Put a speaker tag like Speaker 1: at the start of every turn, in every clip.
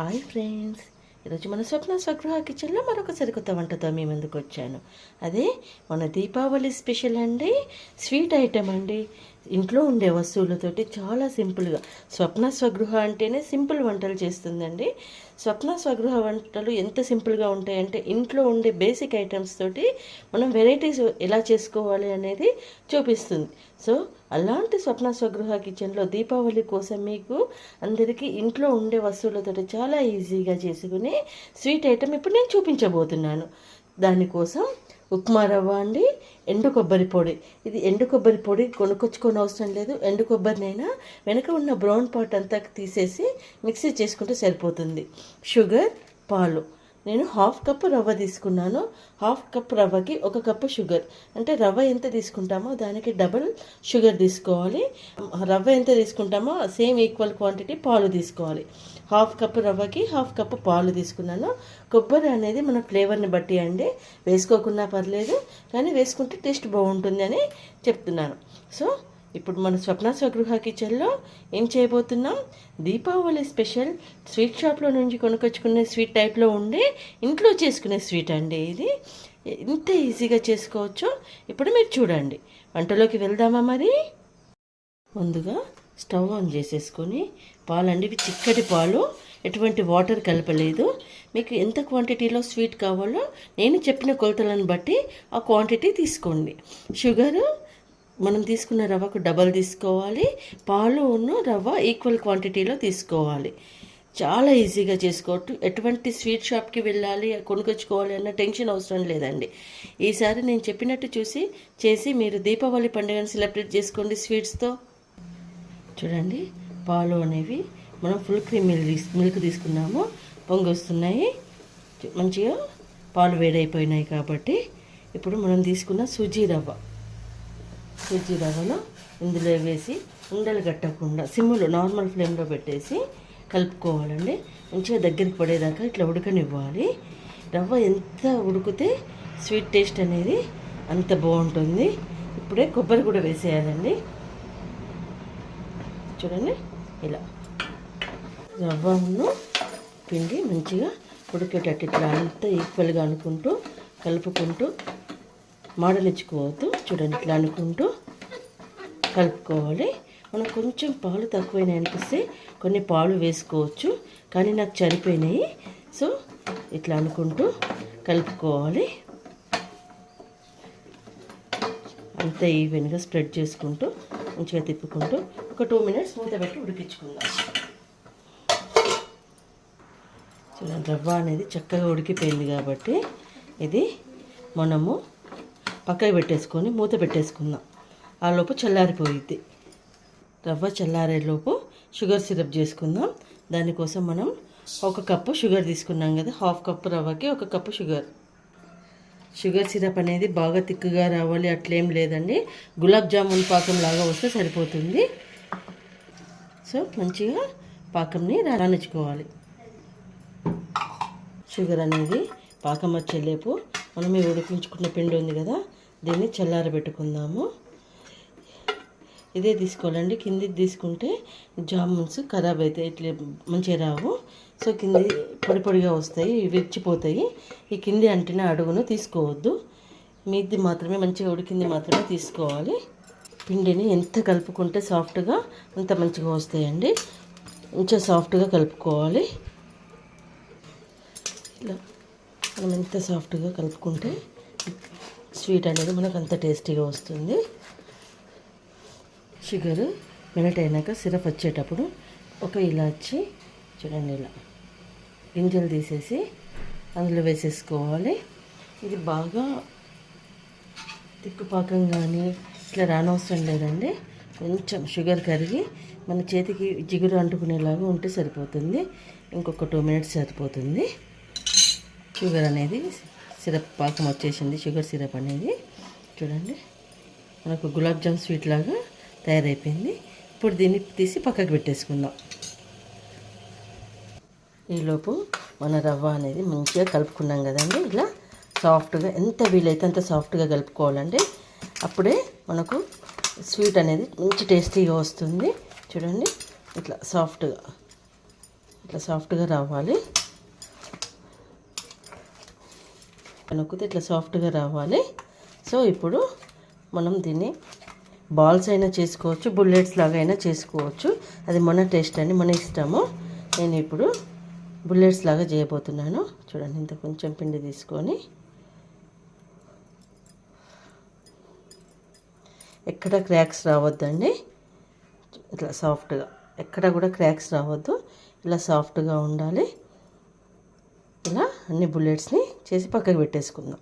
Speaker 1: Hi friends, ఈరోజు మన స్వప్న స్వగృహ కిచెన్లో మరొక సరికొత్త వంటతో మీ ముందుకు వచ్చాను. అదే మన దీపావళి స్పెషల్ అండి, స్వీట్ ఐటెం అండి. ఇంట్లో ఉండే వస్తువులతోటి చాలా సింపుల్గా, స్వప్న స్వగృహ అంటేనే సింపుల్ వంటలు చేస్తుందండి. స్వప్న స్వగృహ వంటలు ఎంత సింపుల్గా ఉంటాయంటే ఇంట్లో ఉండే బేసిక్ ఐటమ్స్ తోటి మనం వెరైటీస్ ఎలా చేసుకోవాలి అనేది చూపిస్తుంది. సో అలాంటి స్వప్న స్వగృహ కిచెన్లో దీపావళి కోసం మీకు అందరికీ ఇంట్లో ఉండే వస్తువులతో చాలా ఈజీగా చేసుకునే స్వీట్ ఐటెం ఇప్పుడు నేను చూపించబోతున్నాను. దానికోసం ఉప్మా రవ్వ అండి, ఎండు కొబ్బరి పొడి. ఇది ఎండు కొబ్బరి పొడి కొనుక్కొచ్చుకొని అవసరం లేదు. ఎండు కొబ్బరినైనా వెనక ఉన్న బ్రౌన్ పార్ట్ అంతా తీసేసి మిక్సీ చేసుకుంటే సరిపోతుంది. షుగర్, పాలు. నేను 1/2 కప్పు రవ్వ తీసుకున్నాను. 1/2 కప్ రవ్వకి 1 కప్పు షుగర్. అంటే రవ్వ ఎంత తీసుకుంటామో దానికి డబుల్ షుగర్ తీసుకోవాలి. రవ్వ ఎంత తీసుకుంటామో సేమ్ ఈక్వల్ క్వాంటిటీ పాలు తీసుకోవాలి. 1/2 కప్పు రవ్వకి 1/2 కప్పు పాలు తీసుకున్నాను. కొబ్బరి అనేది మన ఫ్లేవర్ని బట్టి అండి, వేసుకోకున్నా పర్లేదు, కానీ వేసుకుంటే టేస్ట్ బాగుంటుంది అని చెప్తున్నాను. సో ఇప్పుడు మన స్వప్న స్వగృహ కిచెన్లో ఏం చేయబోతున్నాం, దీపావళి స్పెషల్ స్వీట్ షాప్లో నుంచి కొనుక్కొచ్చుకునే స్వీట్ టైప్లో ఉండే ఇంట్లో చేసుకునే స్వీట్ అండి. ఇది ఇంత ఈజీగా చేసుకోవచ్చు. ఇప్పుడు మీరు చూడండి. వంటలోకి వెళ్దామా మరి? ముందుగా స్టవ్ ఆన్ చేసేసుకొని పాలండి, ఇవి చిక్కటి పాలు, ఎటువంటి వాటర్ కలపలేదు. మీకు ఎంత క్వాంటిటీలో స్వీట్ కావాలో నేను చెప్పిన కొలతలను బట్టి ఆ క్వాంటిటీ తీసుకోండి. షుగరు మనం తీసుకున్న రవ్వకు డబల్ తీసుకోవాలి. పాలు రవ్వ ఈక్వల్ క్వాంటిటీలో తీసుకోవాలి. చాలా ఈజీగా చేసుకోవచ్చు. ఎటువంటి స్వీట్ షాప్కి వెళ్ళాలి, కొనుక్కొచ్చుకోవాలి అన్న టెన్షన్ అవసరం లేదండి. ఈసారి నేను చెప్పినట్టు చేసి మీరు దీపావళి పండుగను సెలబ్రేట్ చేసుకోండి స్వీట్స్తో. చూడండి, పాలు అనేవి మనం ఫుల్ క్రీమ్ మిల్క్ తీసుకున్నాము. పొంగి వస్తున్నాయి, మంచిగా పాలు వేడైపోయినాయి. కాబట్టి ఇప్పుడు మనం తీసుకున్న సూజీ రవ్వను ఇందులో వేసి ఉండలు కట్టకుండా సిమ్లో నార్మల్ ఫ్లేమ్లో పెట్టేసి కలుపుకోవాలండి. మంచిగా దగ్గరికి పడేదాకా ఇట్లా ఉడకనివ్వాలి. రవ్వ ఎంత ఉడికితే స్వీట్ టేస్ట్ అనేది అంత బాగుంటుంది. ఇప్పుడే కొబ్బరి కూడా వేసేయాలండి. చూడండి, ఇలా రవ్వను పిండి మంచిగా ఉడికేటట్టు ఇట్లా అంతా ఈక్వల్గా అనుకుంటూ కలుపుకుంటూ, మాడనిచ్చుకోవద్దు. చూడండి, ఇట్లా అనుకుంటూ కలుపుకోవాలి. మనం కొంచెం పాలు తక్కువైనా అనిపిస్తే కొన్ని పాలు వేసుకోవచ్చు, కానీ నాకు సరిపోయినాయి. సో ఇట్లా అనుకుంటూ కలుపుకోవాలి. అంతా ఈవెన్గా స్ప్రెడ్ చేసుకుంటూ మంచిగా తిప్పుకుంటూ ఒక 2 మినిట్స్ మూత పెట్టి ఉడికించుకుందాం. చూడండి, రవ్వ అనేది చక్కగా ఉడికిపోయింది. కాబట్టి ఇది మనము పక్కకి పెట్టేసుకొని మూత పెట్టేసుకుందాం. ఆ లోపు చల్లారిపోయిద్ది. రవ్వ చల్లారేలోపు షుగర్ సిరప్ చేసుకుందాం. దానికోసం మనం 1 కప్పు షుగర్ తీసుకున్నాం కదా, 1/2 కప్పు రవ్వకి 1 కప్పు షుగర్ సిరప్ అనేది బాగా తిక్కుగా రావాలి అట్లేం లేదండి. గులాబ్ జామున్ పాకం లాగా వస్తే సరిపోతుంది. సో మంచిగా పాకంని రానిచ్చుకోవాలి. షుగర్ అనేది పాకం వచ్చేలేపు మనం ఈ ఉడికించుకున్న పిండి ఉంది కదా, దీన్ని చల్లారబెట్టుకుందాము. ఇదే తీసుకోవాలండి. కింది తీసుకుంటే జామున్స్ ఖరాబ్ అవుతాయి, ఇట్లా మంచిగా రావు. సో కింది పొడిగా వస్తాయి, విరిచిపోతాయి. ఈ కింది అంటిన అడుగును తీసుకోవద్దు. మీది మాత్రమే మంచిగా ఉడికింది మాత్రమే తీసుకోవాలి. పిండిని ఎంత కలుపుకుంటే సాఫ్ట్గా అంత మంచిగా వస్తాయండి. మంచిగా సాఫ్ట్గా కలుపుకోవాలి. ఇలా మనం ఎంత సాఫ్ట్గా కలుపుకుంటే స్వీట్ అనేది మనకు అంత టేస్టీగా వస్తుంది. షుగర్ మెల్ట్ అయినాక సిరప్ వచ్చేటప్పుడు ఒక ఇలాచి, చూడండి, ఇలా గింజలు తీసేసి అందులో వేసేసుకోవాలి. ఇది బాగా తిక్కుపాకం కానీ ఇట్లా రానవసరం లేదండి. కొంచెం షుగర్ కరిగి మన చేతికి జిగురు అంటుకునేలాగా ఉంటే సరిపోతుంది. ఇంకొక 2 మినిట్స్ సరిపోతుంది. షుగర్ అనేది సిరప్ పాకం వచ్చేసింది. షుగర్ సిరప్ అనేది చూడండి మనకు గులాబ్ జామ్ స్వీట్ లాగా తయారైపోయింది. ఇప్పుడు దీన్ని తీసి పక్కకు పెట్టేసుకుందాం. ఈలోపు మన రవ్వ అనేది మంచిగా కలుపుకున్నాం కదండి. ఇలా సాఫ్ట్గా, ఎంత వీలైతే అంత సాఫ్ట్గా కలుపుకోవాలండి. అప్పుడే మనకు స్వీట్ అనేది మంచి టేస్టీగా వస్తుంది. చూడండి, ఇట్లా సాఫ్ట్గా ఇట్లా సాఫ్ట్గా రావాలి. నొక్కితే ఇట్లా సాఫ్ట్గా రావాలి. సో ఇప్పుడు మనం దీన్ని బాల్స్ అయినా చేసుకోవచ్చు, బుల్లెట్స్ లాగా అయినా చేసుకోవచ్చు. అది మన టేస్ట్ అండి, మన ఇష్టము. నేను ఇప్పుడు బుల్లెట్స్ లాగా చేయబోతున్నాను. చూడండి, ఇంత కొంచెం పిండి తీసుకొని ఎక్కడ క్రాక్స్ రావద్దండి. ఇట్లా సాఫ్ట్గా, ఎక్కడ కూడా క్రాక్స్ రావద్దు. ఇలా సాఫ్ట్గా ఉండాలి. ఇలా అన్ని బుల్లెట్స్ని చేసి పక్కకు పెట్టేసుకుందాం.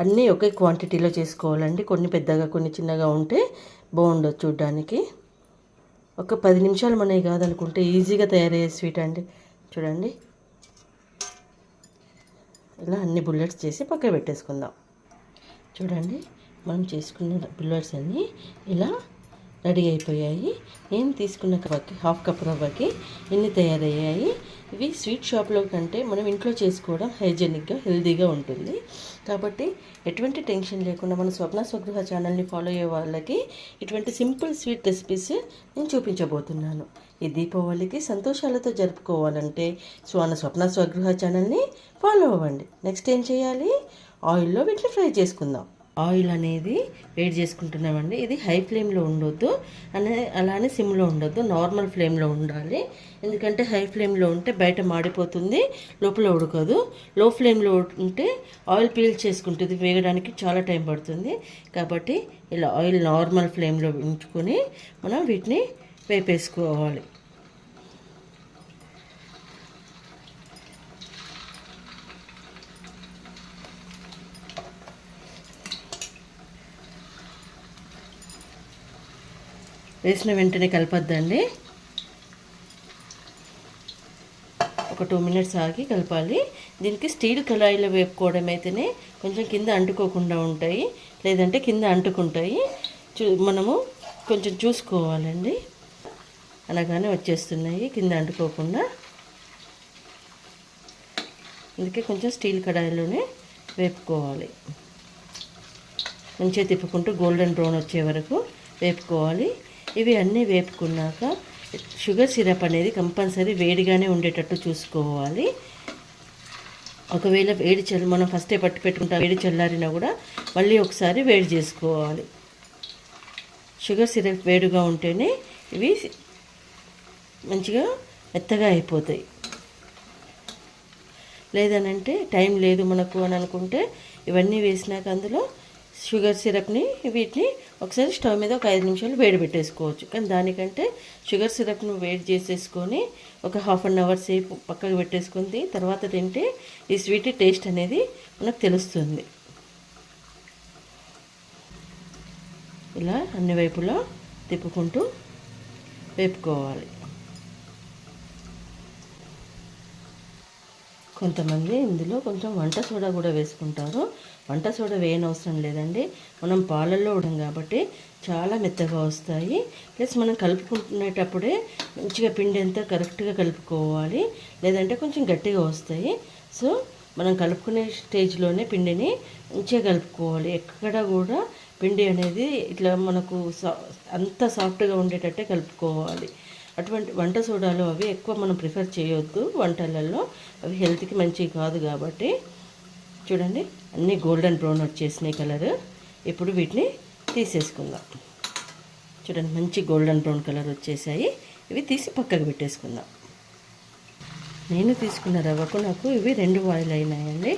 Speaker 1: అన్నీ ఒకే క్వాంటిటీలో చేసుకోవాలండి. కొన్ని పెద్దగా కొన్ని చిన్నగా ఉంటే బాగుండదు చూడ్డానికి. ఒక 10 నిమిషాలు మనకి కాదనుకుంటే ఈజీగా తయారయ్యే స్వీట్ అండి. చూడండి, ఇలా అన్ని బుల్లెట్స్ చేసి పక్కకు పెట్టేసుకుందాం. చూడండి, మనం చేసుకున్న బుల్లెట్స్ అన్నీ ఇలా రెడీ అయిపోయాయి. నేను తీసుకున్న కప్కి, హాఫ్ కప్ రవ్వకి ఇన్ని తయారయ్యాయి. ఇవి స్వీట్ షాప్లో కంటే మనం ఇంట్లో చేసుకోవడం హైజెనిక్గా, హెల్తీగా ఉంటుంది. కాబట్టి ఎటువంటి టెన్షన్ లేకుండా మన స్వప్న స్వగృహ ఛానల్ని ఫాలో అయ్యే వాళ్ళకి ఇటువంటి సింపుల్ స్వీట్ రెసిపీస్ నేను చూపించబోతున్నాను. ఈ దీపావళికి సంతోషాలతో జరుపుకోవాలంటే స్వప్న స్వగృహ ఛానల్ని ఫాలో అవ్వండి. నెక్స్ట్ ఏం చేయాలి? ఆయిల్లో వీటిని ఫ్రై చేసుకుందాం. ఆయిల్ అనేది వేడి చేసుకుంటున్నామండి. ఇది హై ఫ్లేమ్లో ఉండొద్దు, అలానే సిమ్లో ఉండొద్దు, నార్మల్ ఫ్లేమ్లో ఉండాలి. ఎందుకంటే హై ఫ్లేమ్లో ఉంటే బయట మాడిపోతుంది, లోపల ఉడకదు. లో ఫ్లేమ్లో ఉంటే ఆయిల్ పీల్ చేసుకుంటుంది, వేగడానికి చాలా టైం పడుతుంది. కాబట్టి ఇలా ఆయిల్ నార్మల్ ఫ్లేమ్లో ఉంచుకొని మనం వీటిని వేపేసుకోవాలి. వేసిన వెంటనే కలపద్దండి. ఒక 2 మినిట్స్ ఆగి కలపాలి. దీనికి స్టీల్ కళాయిలో వేపుకోవడం అయితేనే కొంచెం కింద అంటుకోకుండా ఉంటాయి, లేదంటే కింద అంటుకుంటాయి. మనము కొంచెం చూసుకోవాలండి. అనగానే వచ్చేస్తున్నాయి కింద అంటుకోకుండా. అందుకే కొంచెం స్టీల్ కడాయిలోనే వేపుకోవాలి. మంచిగా తిప్పుకుంటూ గోల్డెన్ బ్రౌన్ వచ్చే వరకు వేపుకోవాలి. ఇవి అన్నీ వేపుకున్నాక షుగర్ సిరప్ అనేది కంపల్సరీ వేడిగానే ఉండేటట్టు చూసుకోవాలి. ఒకవేళ మనం ఫస్టే పట్టు పెట్టుకుంటా, వేడి చల్లారినా కూడా మళ్ళీ ఒకసారి వేడి చేసుకోవాలి. షుగర్ సిరప్ వేడిగా ఉంటేనే ఇవి మంచిగా మెత్తగా అయిపోతాయి. లేదనంటే టైం లేదు మనకు అని అనుకుంటే ఇవన్నీ వేసినాక అందులో షుగర్ సిరప్ని వీటిని ఒకసారి స్టవ్ మీద ఒక 5 నిమిషాలు వేడి పెట్టేసుకోవచ్చు. కానీ దానికంటే షుగర్ సిరప్ను వేడి చేసేసుకొని ఒక ½ అన్ అవర్ సేపు పక్కకు పెట్టేసుకుంది తర్వాత తింటే ఈ స్వీట్ టేస్ట్ అనేది మనకు తెలుస్తుంది. ఇలా అన్ని వైపులా తిప్పుకుంటూ వేపుకోవాలి. కొంతమంది ఇందులో కొంచెం వంట సోడా కూడా వేసుకుంటారు. వంట సోడా వేయనవసరం లేదండి. మనం పాలల్లో ఉడం కాబట్టి చాలా మెత్తగా వస్తాయి. ప్లస్ మనం కలుపుకునేటప్పుడే మంచిగా పిండి అంతా కరెక్ట్గా కలుపుకోవాలి, లేదంటే కొంచెం గట్టిగా వస్తాయి. సో మనం కలుపుకునే స్టేజ్లోనే పిండిని మంచిగా కలుపుకోవాలి. ఎక్కడ కూడా పిండి అనేది ఇట్లా మనకు అంత సాఫ్ట్గా ఉండేటట్టే కలుపుకోవాలి. అటువంటి వంట సోడాలు అవి ఎక్కువ మనం ప్రిఫర్ చేయొద్దు వంటలలో, అవి హెల్త్కి మంచివి కాదు. కాబట్టి చూడండి, అన్నీ గోల్డెన్ బ్రౌన్ వచ్చేసినాయి కలర్. ఇప్పుడు వీటిని తీసేసుకుందాం. చూడండి, మంచి గోల్డెన్ బ్రౌన్ కలర్ వచ్చేసాయి. ఇవి తీసి పక్కకు పెట్టేసుకుందాం. నేను తీసుకున్న రవ్వకు నాకు ఇవి 2 వాయిల్ అయినాయండి.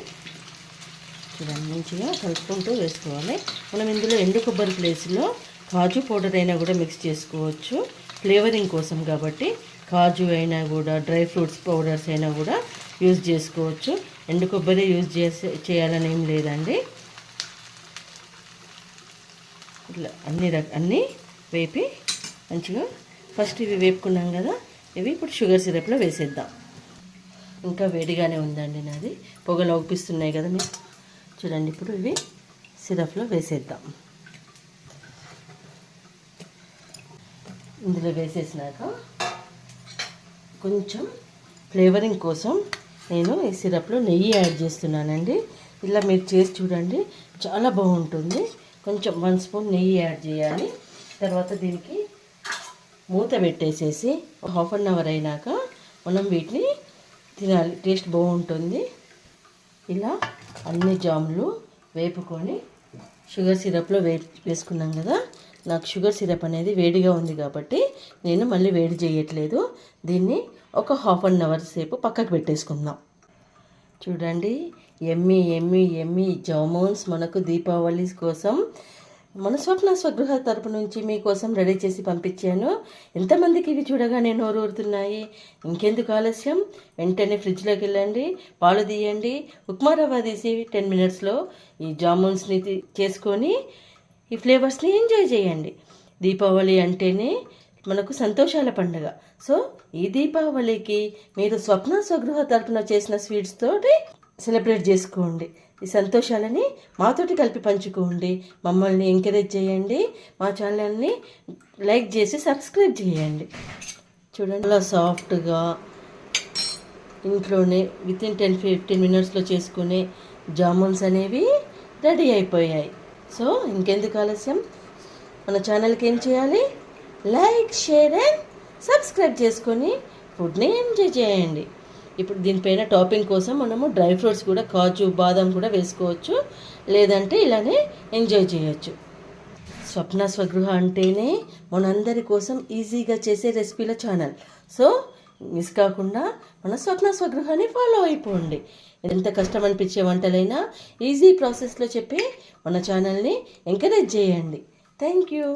Speaker 1: చూడండి, మంచిగా కలుపుకుంటూ వేసుకోవాలి. మనం ఇందులో ఎండు కొబ్బరి ప్లేస్లో కాజు పౌడర్ అయినా కూడా మిక్స్ చేసుకోవచ్చు, ఫ్లేవరింగ్ కోసం. కాబట్టి కాజు అయినా కూడా, డ్రై ఫ్రూట్స్ పౌడర్స్ అయినా కూడా యూజ్ చేసుకోవచ్చు. ఎండు కొబ్బరి యూజ్ చేయాలని ఏం లేదండి. ఇట్లా అన్నీ వేపి మంచిగా ఫస్ట్ ఇవి వేపుకున్నాం కదా, ఇవి ఇప్పుడు షుగర్ సిరప్లో వేసేద్దాం. ఇంకా వేడిగానే ఉందండి నాది, పొగలు అవుపిస్తున్నాయి కదా మీకు. చూడండి, ఇప్పుడు ఇవి సిరప్లో వేసేద్దాం. ఇందులో వేసేసినాక కొంచెం ఫ్లేవరింగ్ కోసం నేను ఈ సిరప్లో నెయ్యి యాడ్ చేస్తున్నానండి. ఇలా మీరు చేసి చూడండి, చాలా బాగుంటుంది. కొంచెం 1 స్పూన్ నెయ్యి యాడ్ చేయాలి. తర్వాత దీనికి మూత పెట్టేసేసి హాఫ్ అన్ అవర్ అయినాక మనం వీటిని తినాలి. టేస్ట్ బాగుంటుంది. ఇలా అన్ని జాములు వేపుకొని షుగర్ సిరప్లో వేసుకున్నాం కదా. నాకు షుగర్ సిరప్ అనేది వేడిగా ఉంది కాబట్టి నేను మళ్ళీ వేడి చేయట్లేదు. దీన్ని ఒక హాఫ్ అన్ అవర్ సేపు పక్కకు పెట్టేసుకుందాం. చూడండి, ఎమ్మి ఎమ్మి ఎమ్మి జామున్స్ మనకు దీపావళి కోసం మన స్వప్న స్వగృహ తరపు నుంచి మీకోసం రెడీ చేసి పంపించాను. ఎంతమందికి ఇవి చూడగానే నోరు ఊరుతున్నాయి. ఇంకెందుకు ఆలస్యం, వెంటనే ఫ్రిడ్జ్లోకి వెళ్ళండి, పాలు తీయండి, ఉప్మా రవ్వ తీసి 10 మినిట్స్లో ఈ జామున్స్ని చేసుకొని ఈ ఫ్లేవర్స్ని ఎంజాయ్ చేయండి. దీపావళి అంటేనే మనకు సంతోషాల పండుగ. సో ఈ దీపావళికి మీరు స్వప్న స్వగృహ తరపున చేసిన స్వీట్స్ తోటి సెలబ్రేట్ చేసుకోండి. ఈ సంతోషాలని మాతోటి కలిపి పంచుకోండి. మమ్మల్ని ఎంకరేజ్ చేయండి. మా ఛానల్ని లైక్ చేసి సబ్స్క్రైబ్ చేయండి. చూడండి, అలా సాఫ్ట్గా ఇంట్లోనే వితిన్ 10-15 మినిట్స్లో చేసుకునే జామున్స్ అనేవి రెడీ అయిపోయాయి. సో ఇంకెందుకు ఆలస్యం, మన ఛానల్కి ఏం చేయాలి, లైక్, షేర్ అండ్ సబ్స్క్రైబ్ చేసుకొని ఫుడ్ని ఎంజాయ్ చేయండి. ఇప్పుడు దీనిపైన టాపింగ్ కోసం మనము డ్రై ఫ్రూట్స్ కూడా, కాజు, బాదం కూడా వేసుకోవచ్చు, లేదంటే ఇలానే ఎంజాయ్ చేయొచ్చు. స్వప్న స్వగృహ అంటేనే మనందరి కోసం ఈజీగా చేసే రెసిపీల ఛానల్. సో మిస్ కాకుండా మన స్వప్న స్వగృహాన్ని ఫాలో అయిపోండి. ఎంత కష్టం అనిపించే వంటలైనా ఈజీ ప్రాసెస్లో చెప్పి మన ఛానల్ని ఎంకరేజ్ చేయండి. Thank you.